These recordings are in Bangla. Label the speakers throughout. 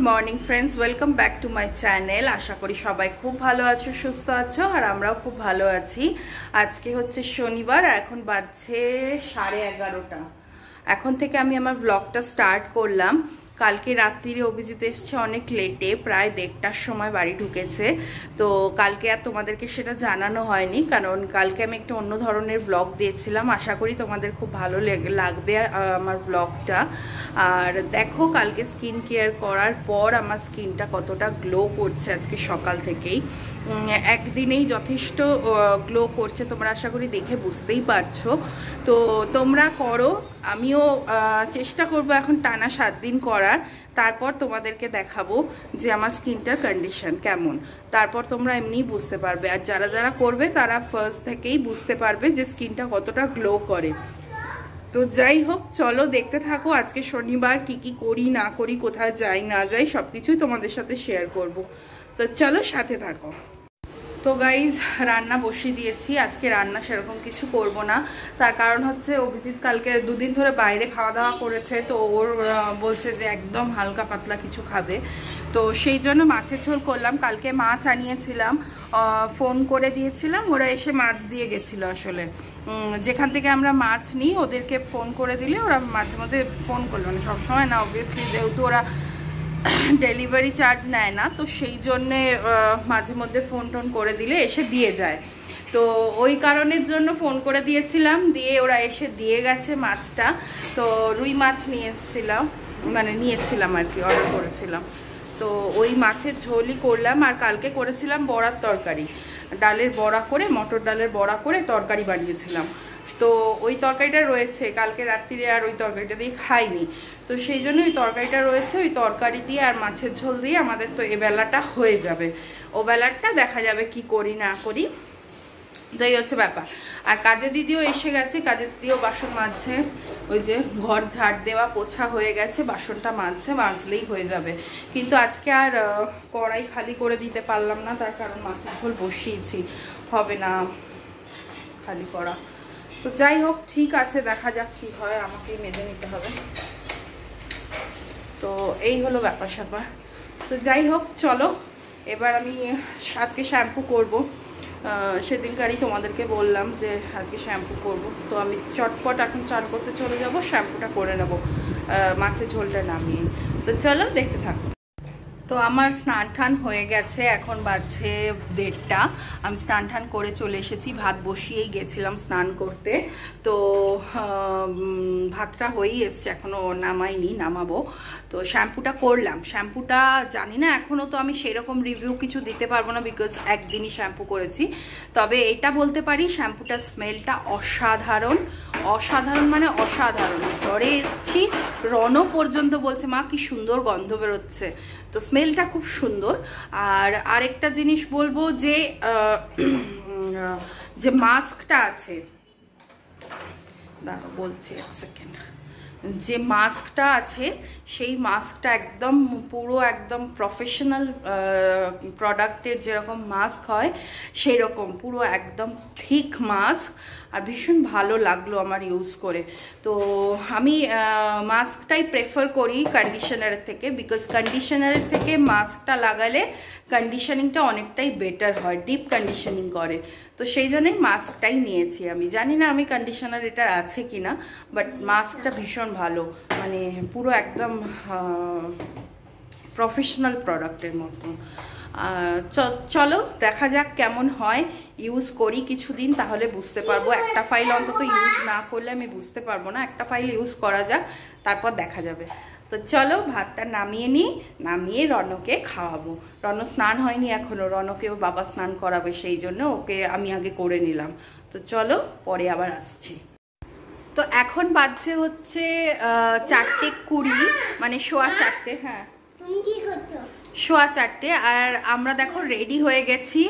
Speaker 1: Morning friends, welcome back to my channel. আশা করি সবাই খুব ভালো আছো, সুস্থ আছো, আর আমরাও খুব ভালো আছি। আজকে হচ্ছে শনিবার, এখন বাজছে 11:30। এখন থেকে আমি আমার ব্লগটা স্টার্ট করলাম। কালকে রাত্রিরে অভিজিৎ এসছে অনেক লেটে, প্রায় 1:30টার সময় বাড়ি ঢুকেছে। তো কালকে আর তোমাদেরকে সেটা জানানো হয়নি, কারণ কালকে আমি একটা অন্য ধরনের ব্লগ দিয়েছিলাম। আশা করি তোমাদের খুব ভালো লাগবে আমার ব্লগটা। আর দেখো, কালকে স্কিন কেয়ার করার পর আমার স্কিনটা কতটা গ্লো করছে আজকে সকাল থেকেই। একদিনেই যথেষ্ট গ্লো করছে, তোমরা আশা করি দেখে বুঝতেই পারছো। তো তোমরা করো, আমিও চেষ্টা করব এখন টানা 7 দিন করার। তারপর তোমাদেরকে দেখাবো যে আমার স্কিনটার কন্ডিশন কেমন। তারপর তোমরা এমনিই বুঝতে পারবে, আর যারা যারা করবে তারা ফার্স্ট থেকেই বুঝতে পারবে যে স্কিনটা কতটা গ্লো করে। তো যাই হোক, চলো দেখতে থাকো। আজকে শনিবার কি কি করি না করি, কোথায় যাই না যাই, সব কিছুই তোমাদের সাথে শেয়ার করব। তো চলো সাথে থাকো। তো গাইজ, রান্না বসিয়ে দিয়েছি। আজকে রান্না সেরকম কিছু করব না, তার কারণ হচ্ছে অভিজিৎ কালকে 2 দিন ধরে বাইরে খাওয়া দাওয়া করেছে। তো ওর বলছে যে একদম হালকা পাতলা কিছু খাবে। তো সেই জন্য মাছের ঝোল করলাম। কালকে মাছ আনিয়েছিলাম, ফোন করে দিয়েছিলাম, ওরা এসে মাছ দিয়ে গেছিলো। আসলে যেখান থেকে আমরা মাছ নিই ওদেরকে ফোন করে দিলে ওরা মাঝে মধ্যে ফোন করলো, মানে সবসময় না অবভিয়াসলি, যেহেতু ওরা ডেলিভারি চার্জ নেয় না, তো সেই জন্যে মাঝে মধ্যে ফোন টোন করে দিলে এসে দিয়ে যায়। তো ওই কারণের জন্য ফোন করে দিয়েছিলাম, দিয়ে ওরা এসে দিয়ে গেছে মাছটা। তো রুই মাছ নিয়ে এসেছিলাম, মানে নিয়েছিলাম আর কি, অর্ডার করেছিলাম। তো ওই মাছের ঝোলই করলাম। আর কালকে করেছিলাম বড়ার তরকারি, ডালের বড়া করে, মটর ডালের বড়া করে তরকারি বানিয়েছিলাম। তো ওই তরকারিটা রয়েছে, কালকে রাত্রিরে আর ওই তরকারিটা দিয়ে খাইনি। তো সেই জন্য ওই তরকারিটা রয়েছে, ওই তরকারি দিয়ে আর মাছের ঝোল দিয়ে আমাদের তো এ বেলাটা হয়ে যাবে। ও বেলাটা দেখা যাবে কি করি না করি। তো এই হচ্ছে ব্যাপার। আর কাজের দিদিও এসে গেছে, কাজের দিদিও বাসন মাজছে। ওই যে ঘর ঝাড় দেওয়া পোছা হয়ে গেছে, বাসনটা মাজলেই হয়ে যাবে। কিন্তু আজকে আর কড়াই খালি করে দিতে পারলাম না, তার কারণ মাছের ঝোল বসিয়েছি, হবে না খালি করা। তো যাই হোক, ঠিক আছে, দেখা যাক কি হয়, আমাকেই মেজে নিতে হবে। তো এই হলো ব্যাপার স্যাপার। তো যাই হোক, চলো এবার আমি আজকে শ্যাম্পু করব। সেদিনকারই তোমাদেরকে বললাম যে আজকে শ্যাম্পু করব। তো আমি চটপট এখন চান করতে চলে যাব, শ্যাম্পুটা করে নেব মাছের ঝোলটা নামিয়ে। তো চলো দেখতে থাকো। তো আমার স্নান টান হয়ে গেছে, এখন বাজছে 1:30। আমি স্নান টান করে চলে এসেছি, ভাত বসিয়েই গেছিলাম স্নান করতে। তো ভাতটা হয়েই এসছে, এখনও নামাইনি, নামাবো। তো শ্যাম্পুটা করলাম। শ্যাম্পুটা জানি না, এখনও তো আমি সেরকম রিভিউ কিছু দিতে পারবো না, বিকজ একদিনই শ্যাম্পু করেছি। তবে এটা বলতে পারি, শ্যাম্পুটার স্মেলটা অসাধারণ। অসাধারণ মানে অসাধারণ। ঘরে এসছি, রণ পর্যন্ত বলছে মা কি সুন্দর গন্ধ বেরোচ্ছে। তো স্মেলটা খুব সুন্দর। আর আরেকটা জিনিস বলবো যে যে মাস্কটা আছে, দাঁড়াও বলছি এক সেকেন্ড, যে মাস্কটা আছে সেই মাস্কটা একদম পুরো একদম প্রফেশনাল প্রোডাক্টের যেরকম মাস্ক হয় সেই রকম পুরো একদম থিক মাস্ক। আর ভীষণ ভালো লাগলো আমার ইউজ করে। তো আমি মাস্কটাই প্রেফার করি কন্ডিশনারের থেকে, বিকজ কন্ডিশনারের থেকে মাস্কটা লাগালে কন্ডিশনিংটা অনেকটাই বেটার হয়, ডিপ কন্ডিশনিং করে। তো সেই জন্যই মাস্কটাই নিয়েছি। আমি জানি না আমি কন্ডিশনার এটার আছে কি না, বাট মাস্কটা ভীষণ ভালো, মানে পুরো একদম প্রফেশনাল প্রোডাক্টের মতো। চলো দেখা যাক কেমন হয়, ইউজ করি কিছুদিন, তাহলে বুঝতে পারবো। একটা ফাইল অন্তত ইউজ না করলে আমি বুঝতে পারবো না। একটা ফাইল ইউজ করা যাক, তারপর দেখা যাবে। তো চলো ভাতটা নামিয়ে নিই, নামিয়ে রণকে খাওয়াবো। রণ স্নান হয়নি এখনও, রণকেও বাবা স্নান করাবে, সেই জন্য ওকে আমি আগে করে নিলাম। তো চলো পরে আবার আসছি। তো এখন বাজছে হচ্ছে 4:20, মানে 4:15। হ্যাঁ, 4:15। আর আমরা দেখো রেডি হয়ে গেছি,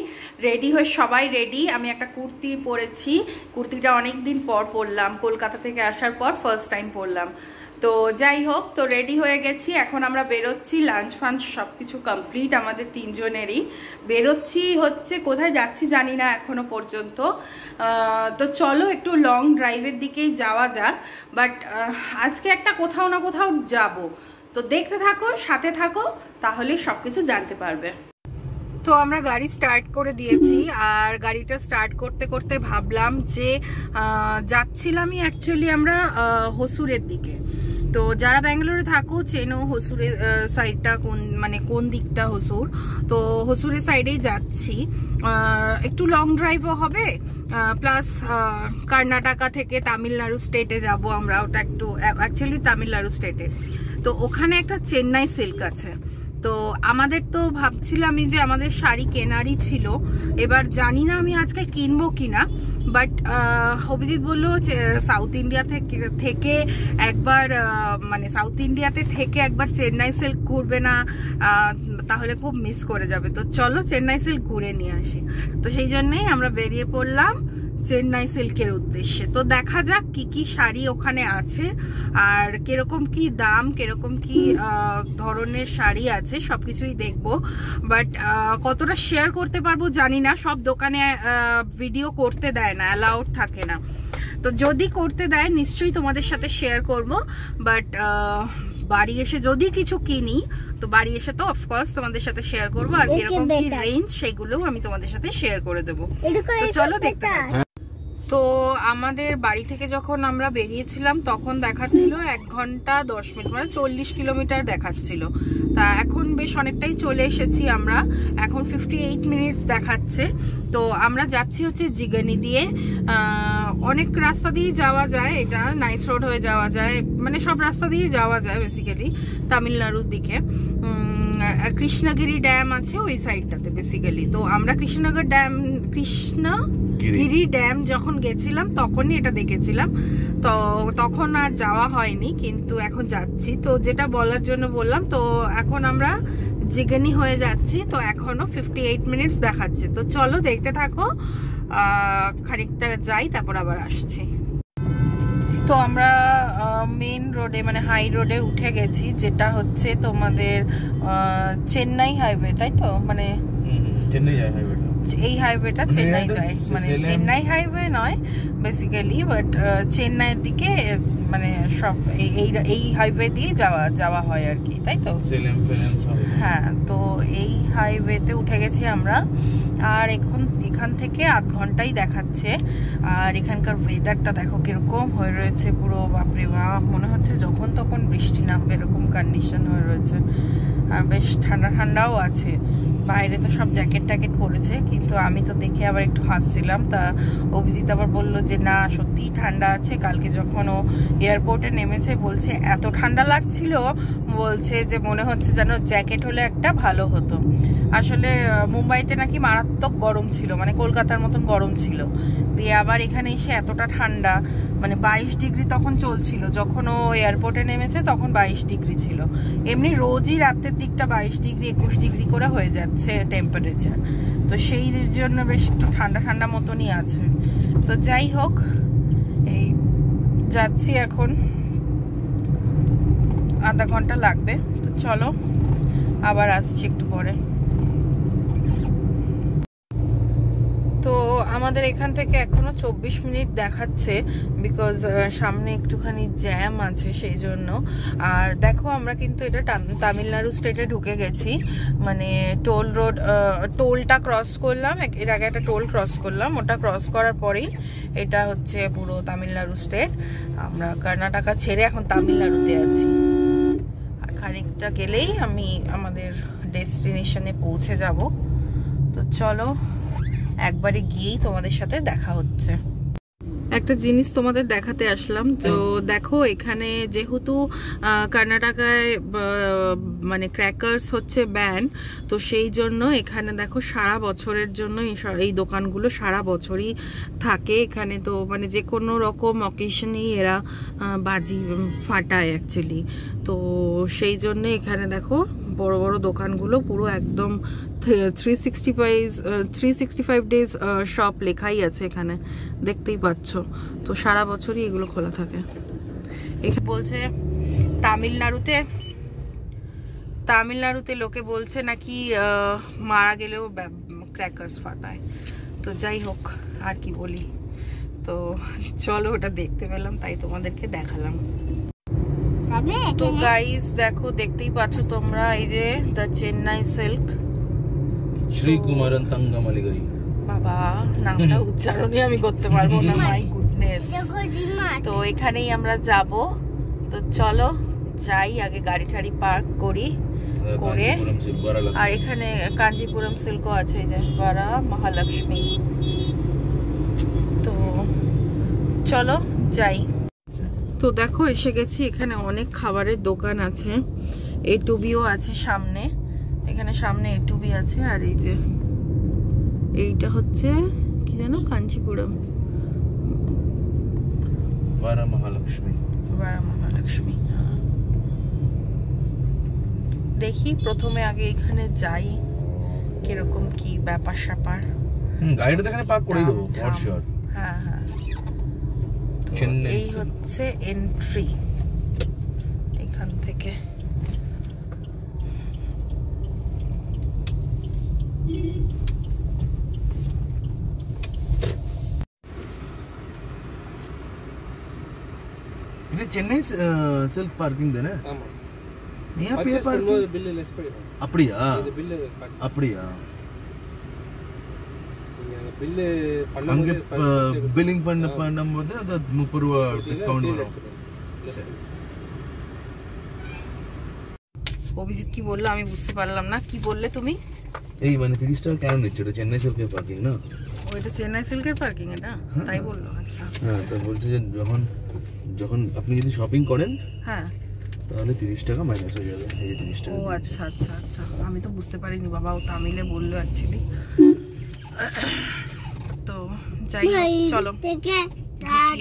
Speaker 1: রেডি হয়ে সবাই রেডি। আমি একটা কুর্তি পরেছি, কুর্তিটা অনেক দিন পর পরলাম, কলকাতা থেকে আসার পর ফার্স্ট টাইম পরলাম। তো যাই হোক, তো রেডি হয়ে গেছি, এখন আমরা বেরোচ্ছি। লাঞ্চ ফাঞ্চ সব কিছু কমপ্লিট আমাদের 3 জনেরই। বেরোচ্ছি হচ্ছে, কোথায় যাচ্ছি জানি না এখনো পর্যন্ত। তো চলো একটু লং ড্রাইভের দিকেই যাওয়া যাক। বাট আজকে একটা কোথাও না কোথাও যাব। তো দেখতে থাকো, সাথে থাকো, তাহলেই সব কিছু জানতে পারবে। তো আমরা গাড়ি স্টার্ট করে দিয়েছি, আর গাড়িটা স্টার্ট করতে করতে ভাবলাম যে যাচ্ছিলামই অ্যাকচুয়ালি আমরা হসুরের দিকে। তো যারা ব্যাঙ্গালোরে থাকো চেনো হসুরের সাইডটা কোন দিকটা হসুর, তো হসুরের সাইডেই যাচ্ছি। একটু লং ড্রাইভও হবে, প্লাস কর্ণাটকা থেকে তামিলনাড়ু স্টেটে যাব আমরা। ওটা একটু অ্যাকচুয়ালি তামিলনাড়ু স্টেটে। তো ওখানে একটা চেন্নাই সিল্ক আছে। তো আমাদের তো ভাবছিলামই যে আমাদের শাড়ি কেনারই ছিল, এবার জানি না আমি আজকে কিনবো কিনা, বাট অভিজিৎ বললো সাউথ ইন্ডিয়া থেকে একবার সাউথ ইন্ডিয়াতে থেকে একবার চেন্নাই সিল্ক ঘুরবে না, তাহলে খুব মিস করে যাবে। তো চলো চেন্নাই সিল্ক ঘুরে নিয়ে আসি। তো সেই জন্যই আমরা বেরিয়ে পড়লাম চেন্নাই সিল্কের উদ্দেশ্যে। তো দেখা যাক কি কি শাড়ি ওখানে আছে, আর কিরকম কি দাম, কিরকম কি ধরনের শাড়ি আছে, সবকিছুই দেখবো। বাট কতটা শেয়ার করতে পারবো জানি না, সব দোকানে ভিডিও করতে দেয় না, অ্যালাউড থাকে না। তো যদি করতে দেয় নিশ্চয়ই তোমাদের সাথে শেয়ার করব। বাট বাড়ি এসে যদি কিছু কিনি, তো বাড়ি এসে তো অফকোর্স তোমাদের সাথে শেয়ার করবো, আর কিরকম কি রেঞ্জ সেগুলোও আমি তোমাদের সাথে শেয়ার করে দেবো। তো চলো দেখতে থাকো। তো আমাদের বাড়ি থেকে যখন আমরা বেরিয়েছিলাম তখন দেখাচ্ছিল 1 ঘন্টা 10 মিনিট, 40 কিলোমিটার দেখাচ্ছিল। তা এখন বেশ অনেকটাই চলে এসেছি আমরা, এখন 58 মিনিটস দেখাচ্ছে। তো আমরা যাচ্ছি হচ্ছে জিগানি দিয়ে। অনেক রাস্তা দিয়ে যাওয়া যায়, এটা নাইস রোড হয়ে যাওয়া যায়, সব রাস্তা দিয়ে যাওয়া যায় বেসিক্যালি তামিলনাড়ুর দিকে। কৃষ্ণগিরি ড্যাম আছে ওই সাইডটাতে বেসিক্যালি। তো আমরা কৃষ্ণগিরি ড্যাম যখন গেছিলাম তখনই এটা দেখেছিলাম, তো তখন আর যাওয়া হয়নি, কিন্তু এখন যাচ্ছি। তো যেটা বলার জন্য বললাম, তো এখন আমরা জিগানি হয়ে যাচ্ছি। তো এখনো 58 মিনিটস দেখাচ্ছে। তো চলো দেখতে থাকো, খানিকটা যাই তারপর আবার আসছি। তো আমরা মেন রোডে হাই রোডে উঠে গেছি, যেটা হচ্ছে তোমাদের চেন্নাই হাইওয়ে, তাই তো?
Speaker 2: চেন্নাই হাইওয়ে,
Speaker 1: এই হাইওয়েটা চেন্নাই যায়, চেন্নাই হাইওয়ে নয় বেসিক্যালি, বাট চেন্নাইয়ের দিকে সব এই হাইওয়ে দিয়ে যাওয়া হয় আর কি, তাই তো? হ্যাঁ, তো এই হাইওয়েতে উঠে গেছি আমরা। আর এখান থেকে আধ ঘন্টাই দেখাচ্ছে। আর এখানকার ওয়েদারটা দেখো কিরকম হয়ে রয়েছে, পুরো বাপরে বাপ, মনে হচ্ছে যখন তখন বৃষ্টি নামবে এরকম কন্ডিশন হয়ে রয়েছে। আর বেশ ঠান্ডা ঠান্ডাও আছে, বাইরে তো সব জ্যাকেট ট্যাকেট পরেছে, কিন্তু আমি তো দেখে আবার একটু হাসছিলাম। তা অভিজিৎ আবার বললো যে না সত্যিই ঠান্ডা আছে। কালকে যখন ও এয়ারপোর্টে নেমেছে বলছে এত ঠান্ডা লাগছিল, বলছে যে মনে হচ্ছে যেন জ্যাকেট হলে একটা ভালো হতো। আসলে মুম্বাইতে নাকি মারাত্মক গরম ছিল, কলকাতার মতন গরম ছিল, দিয়ে আবার এখানে এসে এতটা ঠান্ডা, 22 ডিগ্রি তখন চলছিল। যখন ও এয়ারপোর্টে নেমেছে তখন 22 ডিগ্রি ছিল। এমনি রোজই রাতের দিকটা 22 ডিগ্রি 21 ডিগ্রি করে হয়ে যাচ্ছে টেম্পারেচার। তো সেই জন্য বেশ একটু ঠান্ডা ঠান্ডা মতনই আছে। তো যাই হোক, এই যাচ্ছি এখন, আধা ঘন্টা লাগবে। তো চলো আবার আসছি একটু পরে। তো আমাদের এখান থেকে এখনো 24 মিনিট দেখাচ্ছে, বিকজ সামনে একটুখানি জ্যাম আছে সেই জন্য। আর দেখো আমরা কিন্তু এটা তামিলনাড়ু স্টেটে ঢুকে গেছি, টোল রোড, টোলটা ক্রস করলাম। এর আগে একটা টোল ক্রস করলাম, ওটা ক্রস করার পরেই এটা হচ্ছে পুরো তামিলনাড়ু স্টেট। আমরা কর্ণাটকা ছেড়ে এখন তামিলনাড়ুতে আছি, আর খানিকটা গেলেই আমি আমাদের ডেস্টিনেশনে পৌঁছে যাব। তো চলো একবারে গিয়েই তোমাদের সাথে দেখা হচ্ছে। একটা জিনিস তোমাদের দেখাতে আসলাম। তো দেখো এখানে যেহেতু কর্ণাটকায় ক্র্যাকার্স হচ্ছে ব্যান, তো সেই জন্য এখানে দেখো সারা বছরের জন্য এই দোকানগুলো সারা বছরই থাকে এখানে। তো যে কোনো রকম অকেশনেই এরা বাজি ফাটায় অ্যাকচুয়ালি। তো সেই জন্য এখানে দেখো বড় বড় দোকানগুলো পুরো একদম 365 ডেজ শপ লেখাই আছে এখানে, দেখতেই পাচ্ছ। তো সারা বছরই এগুলো খোলা থাকে। এখানে বলছে তামিলনাড়ুতে লোকে বলছে নাকি মারা গেলেও ক্র্যাকার্স ফাটায়। তো যাই হোক, আর কি বলি। তো চলো, ওটা দেখতে পেলাম তাই তোমাদেরকে দেখালাম। তো গাইস দেখো, দেখতেই পাচ্ছ তোমরা, এই যে দ্য চেন্নাই সিল্ক
Speaker 2: শ্রী কুমারন তঙ্গমালিগাই।
Speaker 1: বাবা, নামটা উচ্চারণই আমি করতে পারবো না, মাই গুডনেস। তো এখানেই আমরা যাব, তো চলো যাই, আগে গাড়ি ঠাড়ি পার্ক করি করে। আর এখানে কাঞ্জিপুরম সিল্কও আছে, এই যে বারা মহালক্ষ্মী। তো চলো যাই। তো দেখো এসে গেছি, এখানে অনেক খাবারের দোকান আছে, এটুবিও আছে সামনে, এখানে সামনে এটুবি আছে। আর এই যে এইটা হচ্ছে কি জানো, কাঞ্চিপুরম
Speaker 2: বারা মহালক্ষ্মী।
Speaker 1: বারা মহালক্ষ্মী। দেখি প্রথমে আগে এখানে যাই, কিরকম কি ব্যাপার স্যাপার।
Speaker 2: গাড়িটা তো এখানে পার্ক করে দেবো ফর শিওর।
Speaker 1: হ্যাঁ হ্যাঁ,
Speaker 2: চেন্নাই
Speaker 1: এই হচ্ছে এন্ট্রি এখান থেকে।
Speaker 2: இது சென்னை செல்ஃப் பார்க்கிங் தானே?
Speaker 3: ஆமா.
Speaker 2: यहाँ पे पार्किंग
Speaker 3: बिल लेस पड़ेगा.
Speaker 2: அப்படியா?
Speaker 3: இது பில்
Speaker 2: அப்படியா?
Speaker 3: நீங்க பில்
Speaker 2: அங்க
Speaker 3: பண்ணும்போது
Speaker 2: பில்லிங் பண்ணும்போது அது 30 ரூபா டிஸ்கவுண்ட் வரும்।
Speaker 1: অভিজিৎ কি বললো আমি বুঝতে পারলাম না, কি বললে তুমি?
Speaker 2: এই মানে 30 টাকা কেন নিচ্ছে? এটা চেন্নাই সিল্কের পার্কিং না?
Speaker 1: ওইটা চেন্নাই সিল্কের পার্কিং, এটা তাই বললো? আচ্ছা
Speaker 2: হ্যাঁ, তো বলছে যে যখন আপনি যদি শপিং করেন
Speaker 1: হ্যাঁ
Speaker 2: তাহলে 30 টাকা মাইনাস হয়ে যাবে, এই যে 30 টাকা।
Speaker 1: ও আচ্ছা আচ্ছা আচ্ছা, আমি তো বুঝতে পারিনি বাবা, ও তামিলে বললো অ্যাকচুয়ালি। তো যাই হোক, চলো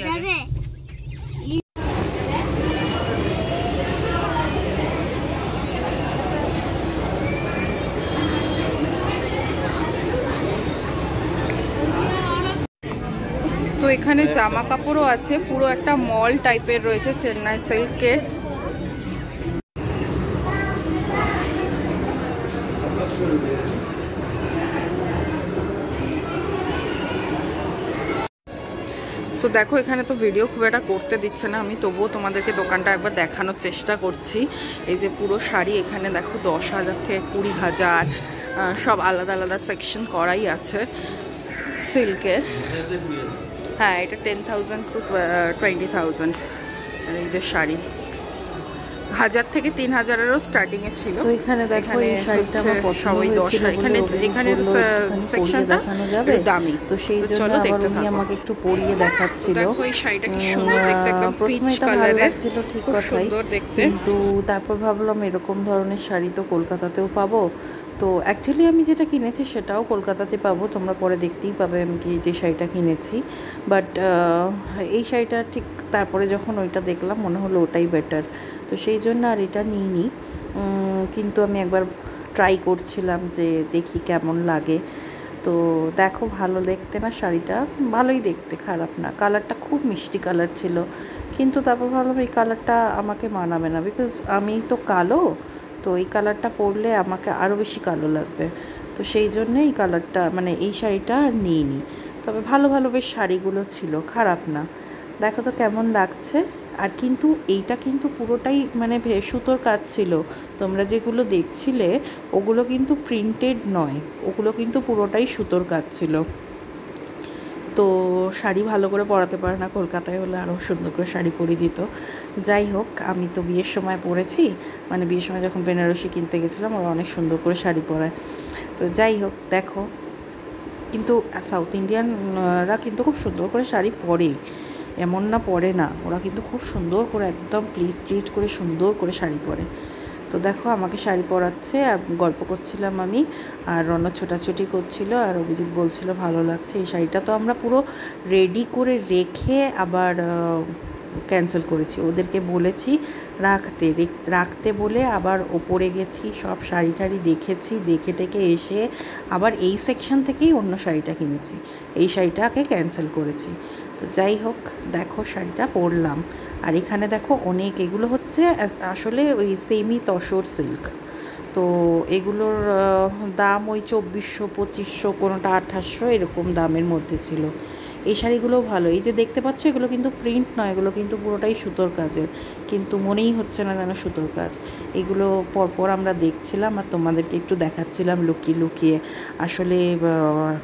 Speaker 1: যাবে। তো এখানে জামা কাপড়ও আছে, পুরো একটা মল টাইপের রয়েছে চেন্নাই সিল্কের। তো দেখো এখানে তো ভিডিও খুব একটা করতে দিচ্ছে না, আমি তবুও তোমাদেরকে দোকানটা একবার দেখানোর চেষ্টা করছি। এই যে পুরো শাড়ি এখানে দেখো 10,000 থেকে 20,000, সব আলাদা আলাদা সেকশন করাই আছে সিল্কের। হ্যাঁ, এটা 10,000 to 20,000। এই যে শাড়ি 1000 থেকে 3000-এরও স্টার্টিং এ ছিল।
Speaker 4: তো এখানে দেখো এই শাড়িটা আমার পছন্দ হয়েছিল,
Speaker 1: এখানে সেকশনটা
Speaker 4: দেখানো যাবে
Speaker 1: দামি,
Speaker 4: তো সেই জন্য আবার উনি আমাকে একটু পরিয়ে দেখাচ্ছিল।
Speaker 1: দেখো এই শাড়িটা কি সুন্দর দেখতে, একদম
Speaker 4: প্রথমে
Speaker 1: পিচ
Speaker 4: এটা ভালো
Speaker 1: কালারের,
Speaker 4: লাগছিল ঠিক কথাই, কিন্তু তারপর ভাবলাম এরকম ধরনের শাড়ি তো কলকাতাতেও পাবো। তো অ্যাকচুয়ালি আমি যেটা কিনেছি সেটাও কলকাতাতে পাবো, তোমরা পরে দেখতেই পাবে আমি কি যে শাড়িটা কিনেছি। বাট এই শাড়িটা ঠিক তারপরে যখন ওইটা দেখলাম মনে হলো ওটাই বেটার, তো সেই জন্য আর এটা নিইনি। কিন্তু আমি একবার ট্রাই করছিলাম যে দেখি কেমন লাগে। তো দেখো ভালো দেখতে না শাড়িটা, ভালোই দেখতে, খারাপ না। কালারটা খুব মিষ্টি কালার ছিল, কিন্তু তারপর ভাবলাম এই কালারটা আমাকে মানাবে না, বিকজ আমি তো কালো, তো এই কালারটা পরলে আমাকে আরও বেশি কালো লাগবে। তো সেই জন্যে এই কালারটা মানে এই শাড়িটা আর নিইনি। তবে ভালো ভালো বেশ শাড়িগুলো ছিল, খারাপ না। দেখো তো কেমন লাগছে। আর কিন্তু এইটা কিন্তু পুরোটাই মানে সুতোর কাজ ছিল, তোমরা যেগুলো দেখছিলে ওগুলো কিন্তু প্রিন্টেড নয়, ওগুলো কিন্তু পুরোটাই সুতোর কাজ ছিল। তো শাড়ি ভালো করে পরাতে পারে না, কলকাতায় হলে আরও সুন্দর করে শাড়ি পরিয়ে দিত। যাই হোক, আমি তো বিয়ের সময় পরেছি, মানে বিয়ের সময় যখন বেনারসি কিনতে গেছিলাম ওরা অনেক সুন্দর করে শাড়ি পরায়। তো যাই হোক দেখো, কিন্তু সাউথ ইন্ডিয়ানরা কিন্তু খুব সুন্দর করে শাড়ি পরে, এমন না পরে না, ওরা কিন্তু খুব সুন্দর করে একদম প্লিট করে সুন্দর করে শাড়ি পরে। তো দেখো আমাকে শাড়ি পরাচ্ছে আর গল্প করছিলাম আমি, আর রণ ছোটাছুটি করছিল, আর অভিজিৎ বলছিল ভালো লাগছে। এই শাড়িটা তো আমরা পুরো রেডি করে রেখে আবার ক্যান্সেল করেছি, ওদেরকে বলেছি রাখতে বলে আবার ওপরে গেছি, সব শাড়ি টাড়ি দেখেছি, দেখে টেকে এসে আবার এই সেকশন থেকেই অন্য শাড়িটা কিনেছি, এই শাড়িটাকে ক্যান্সেল করেছি। তো যাই হোক দেখো শাড়িটা পরলাম। আর এখানে দেখো অনেক, এগুলো হচ্ছে আসলে ওই সেমি তসর সিল্ক, তো এগুলোর দাম ওই 2400 2500, কোনোটা 2800 এরকম দামের মধ্যে ছিল। এই শাড়িগুলোও ভালো। এই যে দেখতে পাচ্ছ এগুলো কিন্তু প্রিন্ট নয়, এগুলো কিন্তু পুরোটাই সুতোর কাজের, কিন্তু মনেই হচ্ছে না যেন সুতোর কাজ। এগুলো পরপর আমরা দেখছিলাম আর তোমাদেরকে একটু দেখাচ্ছিলাম লুকিয়ে লুকিয়ে। আসলে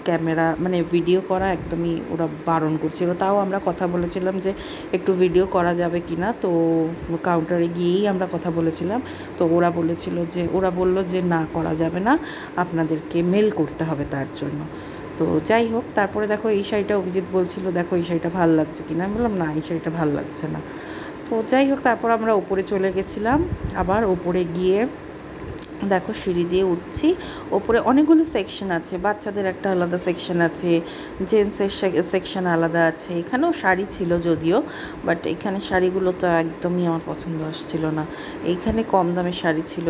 Speaker 4: ক্যামেরা মানে ভিডিও করা একদমই ওরা বারণ করছিল, তাও আমরা কথা বলেছিলাম যে একটু ভিডিও করা যাবে কি না। তো কাউন্টারে গিয়েই আমরা কথা বলেছিলাম, তো ওরা বললো যে না করা যাবে না, আপনাদেরকে মেল করতে হবে তার জন্য। তো যাই হোক, তারপরে দেখো এই শাড়িটা অভিজিৎ বলছিল দেখো এই শাড়িটা ভালো লাগছে কিনা, আমি বললাম না এই শাড়িটা ভালো লাগছে না। তো যাই হোক, তারপর আমরা ওপরে চলে গেছিলাম। আবার ওপরে গিয়ে দেখো সিঁড়ি দিয়ে উঠছি, ওপরে অনেকগুলো সেকশন আছে, বাচ্চাদের একটা আলাদা সেকশন আছে, জেন্টসের সেকশন আলাদা আছে। এখানেও শাড়ি ছিল যদিও, বাট এখানে শাড়িগুলো তো একদমই আমার পছন্দ আসছিল না। এইখানে কম দামের শাড়ি ছিল।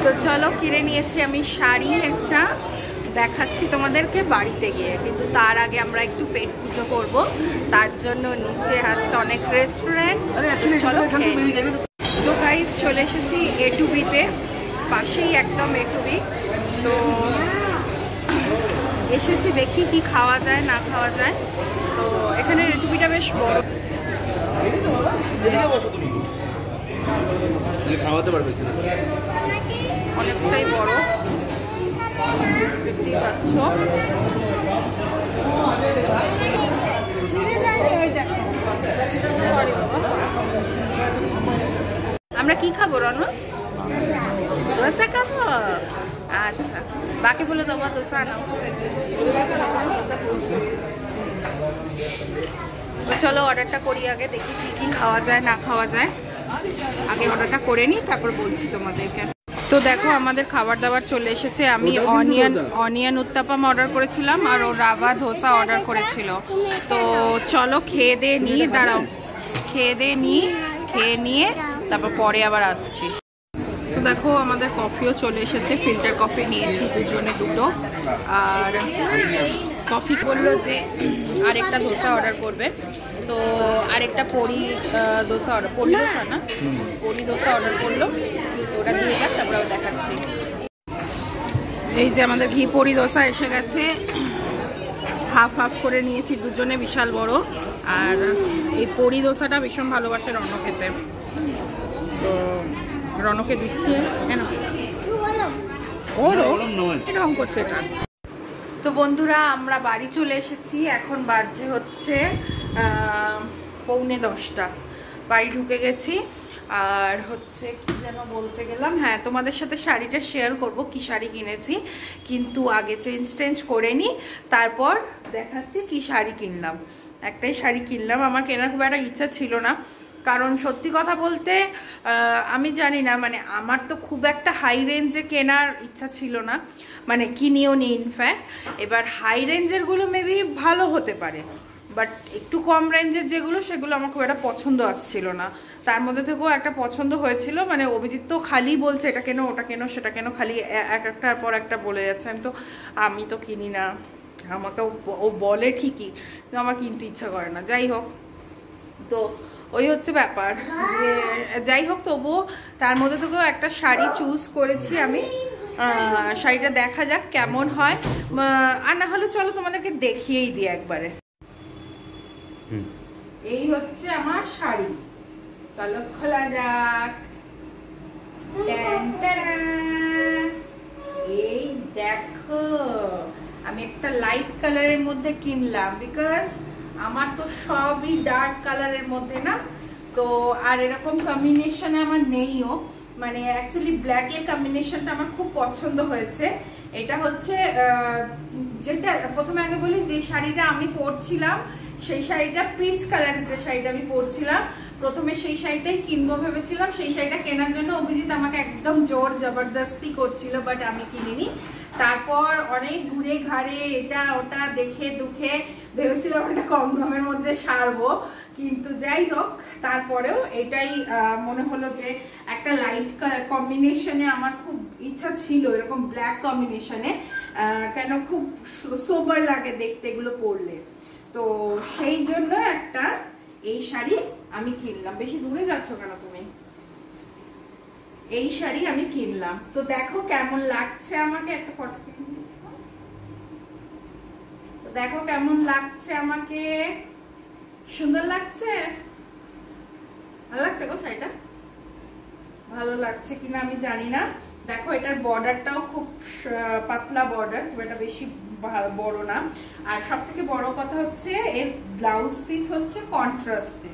Speaker 1: তো চলো, কিনে নিয়েছি আমি শাড়ি একটা, দেখাচ্ছি তোমাদেরকে বাড়িতে গিয়ে। কিন্তু তার আগে আমরা একটু পেট পুজো করব, তার জন্য নিচে আজকে অনেক রেস্টুরেন্ট। তো গাইস চলে এসেছি A2B-তে, পাশেই একদম A2B। তো এসেছি দেখি কি খাওয়া যায় না খাওয়া যায়। তো এখানে A2B-টা বেশ বড়,
Speaker 2: খাওয়াতে পারবে
Speaker 1: অনেকটাই বড়, দেখতেই পাচ্ছ। আমরা কি খাবো রনু? দোসা খাবো, আচ্ছা। বাকি বলে দেবো দোসা নাও। চলো অর্ডারটা করি আগে, দেখি কি কি খাওয়া যায় না খাওয়া যায়। আগে অর্ডারটা করে নিই, তারপর বলছি তোমাদেরকে। তো দেখো আমাদের খাবার দাবার চলে এসেছে। আমি অনিয়ন উত্তাপাম অর্ডার করেছিলাম আর ও রাভা ধোসা অর্ডার করেছিল। তো চলো খেয়ে দিয়ে নিই, দাঁড়াও খেয়ে নিয়ে তারপর পরে আবার আসছি। তো দেখো আমাদের কফিও চলে এসেছে, ফিল্টার কফি নিয়েছি দুজনে দুটো। আর কফি বললো যে আরেকটা ধোসা অর্ডার করবে, তো আরেকটা পরি ধোসা অর্ডার করলো। ওটা দিয়ে যাক, তারপরে দেখাচ্ছি। এই যে আমাদের ঘি পরি ধোসা এসে গেছে, হাফ হাফ করে নিয়েছি দুজনে, বিশাল বড়। আর এই পরি ধোসাটা ভীষণ ভালোবাসে রণ খেতে, তো রণকে দিচ্ছি। কেন এরকম করছে এটা? তো বন্ধুরা আমরা বাড়ি চলে এসেছি, এখন বাজে হচ্ছে 9:45। বাড়ি ঢুকে গেছি। আর হচ্ছে কি যেন বলতে গেলাম, হ্যাঁ তোমাদের সাথে শাড়িটা শেয়ার করব, কি শাড়ি কিনেছি। কিন্তু আগে চেঞ্জ করে নিই, তারপর দেখাচ্ছি কি শাড়ি কিনলাম। একটাই শাড়ি কিনলাম, আমার কেনার খুব একটা ইচ্ছা ছিল না, কারণ সত্যি কথা বলতে আমি জানি না, মানে আমার তো খুব একটা হাই রেঞ্জে কেনার ইচ্ছা ছিল না, মানে কিনিও নি ইনফ্যাক্ট। এবার হাই রেঞ্জেরগুলো মেবি ভালো হতে পারে, বাট একটু কম রেঞ্জের যেগুলো সেগুলো আমার খুব একটা পছন্দ আসছিল না। তার মধ্যে থেকেও একটা পছন্দ হয়েছিল, মানে অভিজিৎ তো খালি বলছে এটা কেন ওটা কেন সেটা কেন, খালি একটার পর একটা বলে যাচ্ছে। আমি তো কিনি না, আমাকে ও বলে ঠিকই, কিন্তু আমার কিনতে ইচ্ছা করে না। যাই হোক, তো ওই হচ্ছে ব্যাপার। যাই হোক, তবুও তার মধ্যে থেকেও একটা শাড়ি চুজ করেছি আমি। শাড়িটা দেখা যাক কেমন হয়, আর না হলে চলো তোমাদেরকে দেখিয়েই দিই একবারে। এই হচ্ছে আমার শাড়ি, চলো খোলা যাক। এই দেখো, আমি একটা লাইট কালারের মধ্যে কিনলাম, বিকজ আমার তো সবই ডার্ক কালারের মধ্যে না, তো আর এরকম কম্বিনেশনে আমার নেইও। মানে অ্যাকচুয়ালি ব্ল্যাকের কম্বিনেশনটা আমার খুব পছন্দ হয়েছে। এটা হচ্ছে যেটা প্রথমে আগে বলি, যে শাড়িটা আমি পরছিলাম সেই শাড়িটা পিচ কালারের, যে শাড়িটা আমি পরছিলাম প্রথমে সেই শাড়িটাই কিনবো ভেবেছিলাম। সেই শাড়িটা কেনার জন্য অভিজিৎ আমাকে একদম জোর জবরদস্তি করছিল, বাট আমি কিনিনি। তারপর অনেক ঘুরে ঘাড়ে এটা ওটা দেখে দুঃখে ভেবেছিলাম একটা কম দামের মধ্যে সারবো, কিন্তু যাই হোক তারপরেও এটাই মনে হলো যে একটা লাইট কম্বিনেশনে আমার খুব ইচ্ছা ছিল, এরকম ব্ল্যাক কম্বিনেশনে, কেন খুব সোবার লাগে দেখতে এগুলো পরলে। তো সেই জন্য একটা এই শাড়ি আমি কিনলাম। বেশি দূরে যাচ্ছ কেন তুমি? এই শাড়ি আমি কিনলাম, তো দেখো কেমন লাগছে আমাকে। একটা ফটো দেখো কেমন লাগছে আমাকে, সুন্দর লাগছে? ভালো লাগছে গো শাড়িটা? ভালো লাগছে কিনা আমি জানি না। দেখো এটার বর্ডারটাও খুব পাতলা বর্ডার, খুব একটা বেশি বড় না। আর সব থেকে বড় কথা হচ্ছে এর ব্লাউজ পিস হচ্ছে কন্ট্রাস্টে,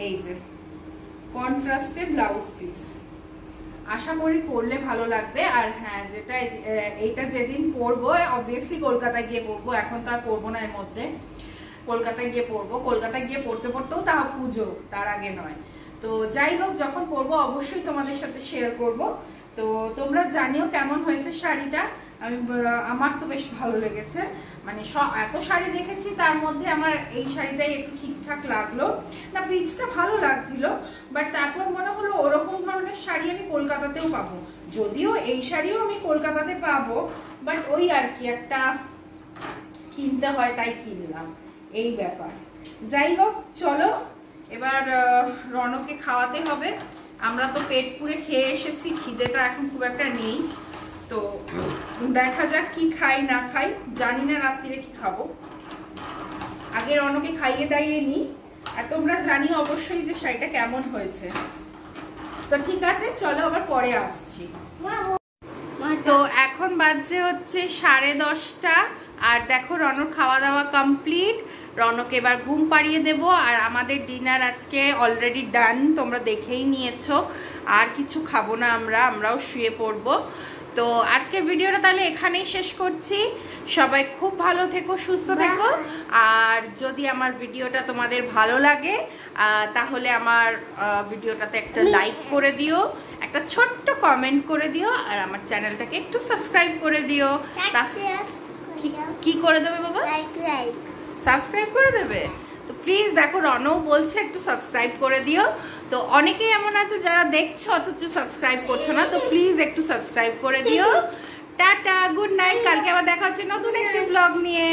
Speaker 1: এই যে কন্ট্রাস্টে ব্লাউজ পিস। আশা করি পরলে ভালো লাগবে। আর হ্যাঁ, যেটা এইটা যেদিন পরবো অবভিয়াসলি কলকাতায় গিয়ে পরবো, এখন তো আর পরবো না, এর মধ্যে কলকাতায় গিয়ে পরবো। কলকাতায় গিয়ে পড়তে পড়তেও তাও পুজো, তার আগে নয়। তো যাই হোক, যখন পরবো অবশ্যই তোমাদের সাথে শেয়ার করব। তো তোমরা জানিও কেমন হয়েছে শাড়িটা। আমার তো বেশ ভালো লেগেছে, মানে এত শাড়ি দেখেছি তার মধ্যে আমার এই শাড়িটাই একটু ঠিকঠাক লাগলো না। পিচটা ভালো লাগছিল, বাট তারপর মনে হলো ওরকম ধরনের শাড়ি আমি কলকাতাতেও পাবো। যদিও এই শাড়িও আমি কলকাতাতে পাবো, বাট ওই আর কি একটা কিনতে হয়, তাই কিনলাম, এই ব্যাপার। যাই হোক, চলো এবার রনকে খাওয়াতে হবে। আমরা তো পেট পুরে খেয়ে এসেছি, খিদেটা এখন খুব একটা নেই। তো দেখা যাক কি খাই না খাই, জানি না রাত্রিরে কি খাবো। আগে রনকে খাইয়ে দাইয়ে নি। আর তোমরা জানিও অবশ্যই যে শাড়িটা কেমন হয়েছে। তো ঠিক আছে, চলো আবার পরে আসছি। তো এখন বাজছে হচ্ছে 10:30, আর দেখো রনর খাওয়া দাওয়া কমপ্লিট। রনকে এবার ঘুম পাড়িয়ে দেব। আর আমাদের ডিনার আজকে অলরেডি ডান, তোমরা দেখেই নিয়েছো। আর কিছু খাবো না, আমরাও শুয়ে পড়বো। তো আজকের ভিডিওটা তাহলে এখানেই শেষ করছি। সবাই খুব ভালো থেকো, সুস্থ থেকো। আর যদি আমার ভিডিওটা তোমাদের ভালো লাগে তাহলে আমার ভিডিওটাতে একটা লাইক করে দিও, একটা ছোট্ট কমেন্ট করে দিও, আর আমার চ্যানেলটাকে একটু সাবস্ক্রাইব করে দিও। কি করে দেবে বাবা? সাবস্ক্রাইব করে দেবে? তো প্লিজ দেখো, রনও বলছে একটু সাবস্ক্রাইব করে দিও। তো অনেকেই এমন আছে যারা দেখছো অথচ সাবস্ক্রাইব করছো না, তো প্লিজ একটু সাবস্ক্রাইব করে দিও। Tata, good night. কালকে আবার দেখা হচ্ছে নতুন একটি ব্লগ নিয়ে।